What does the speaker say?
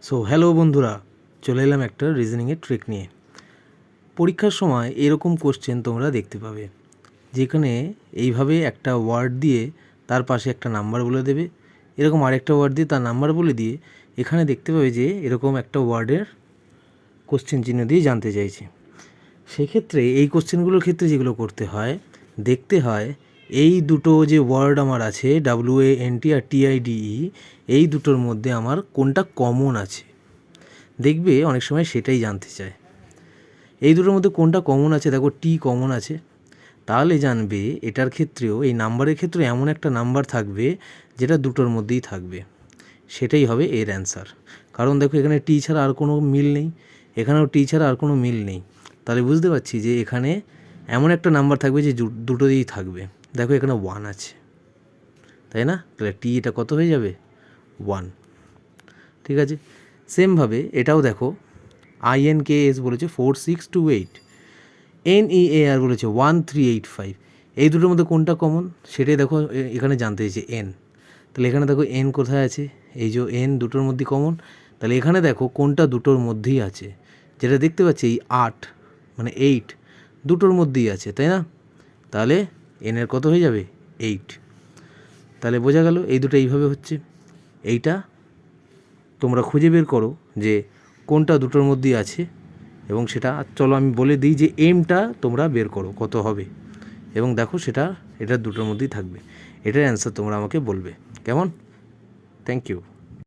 So hello বন্ধুরা, চলে এলাম একটা রিজনিংয়ের ট্রিক নিয়ে। পরীক্ষার সময় এরকম কোশ্চেন তোমরা দেখতে পাবে, যেখানে এইভাবে একটা ওয়ার্ড দিয়ে তার পাশে একটা নাম্বার বলে দেবে, এরকম আরেকটা ওয়ার্ড দিয়ে তার নাম্বার বলে দিয়ে এখানে দেখতে পাবে যে এরকম একটা ওয়ার্ডের কোশ্চেন চিহ্ন দিয়ে জানতে চাইছে। সেক্ষেত্রে এই কোশ্চেনগুলোর ক্ষেত্রে যেগুলো করতে হয়, দেখতে হয় এই দুটো যে ওয়ার্ড আমার আছে WANT আর TIDE, এই দুটোর মধ্যে আমার কোনটা কমন আছে। দেখবে অনেক সময় সেটাই জানতে চায়। এই দুটোর মধ্যে কোনটা কমন আছে, দেখো টি কমন আছে, তাহলে জানবে এটার ক্ষেত্রেও এই নাম্বারের ক্ষেত্রে এমন একটা নাম্বার থাকবে যেটা দুটোর মধ্যেই থাকবে, সেটাই হবে এর অ্যান্সার। কারণ দেখো এখানে টি ছাড়া আর কোনো মিল নেই, এখানেও টি ছাড়া আর কোনো মিল নেই, তাহলে বুঝতে পারছি যে এখানে এমন একটা নাম্বার থাকবে যে দুটোতেই থাকবে। দেখো এখানে 1 আছে, তাই না? তাহলে টি এটা কত হয়ে যাবে? 1। ঠিক আছে, সেমভাবে এটাও দেখো, INKS বলেছে 4628, NEAR বলেছে 1385, এই দুটোর মধ্যে কোনটা কমন সেটাই দেখো এখানে জানতে চাইছে N। তাহলে এখানে দেখো N কোথায় আছে, এই যে N দুটোর মধ্যে কমন, তাহলে এখানে দেখো কোনটা দুটোর মধ্যেই আছে, যেটা দেখতে পাচ্ছি এই 8 মানে 8 দুটোর মধ্যেই আছে, তাই না? তাহলে N এর কত হয়ে যাবে? 8। তাহলে বোঝা গেল এই দুটো এইভাবে হচ্ছে। এইটা তোমরা খুঁজে বের করো যে কোনটা দুটোর মধ্যেই আছে, এবং সেটা চলো আমি বলে দিই যে এমটা তোমরা বের করো কত হবে, এবং দেখো সেটা এটা দুটোর মধ্যেই থাকবে। এটার অ্যান্সার তোমরা আমাকে বলবে, কেমন? Thank you.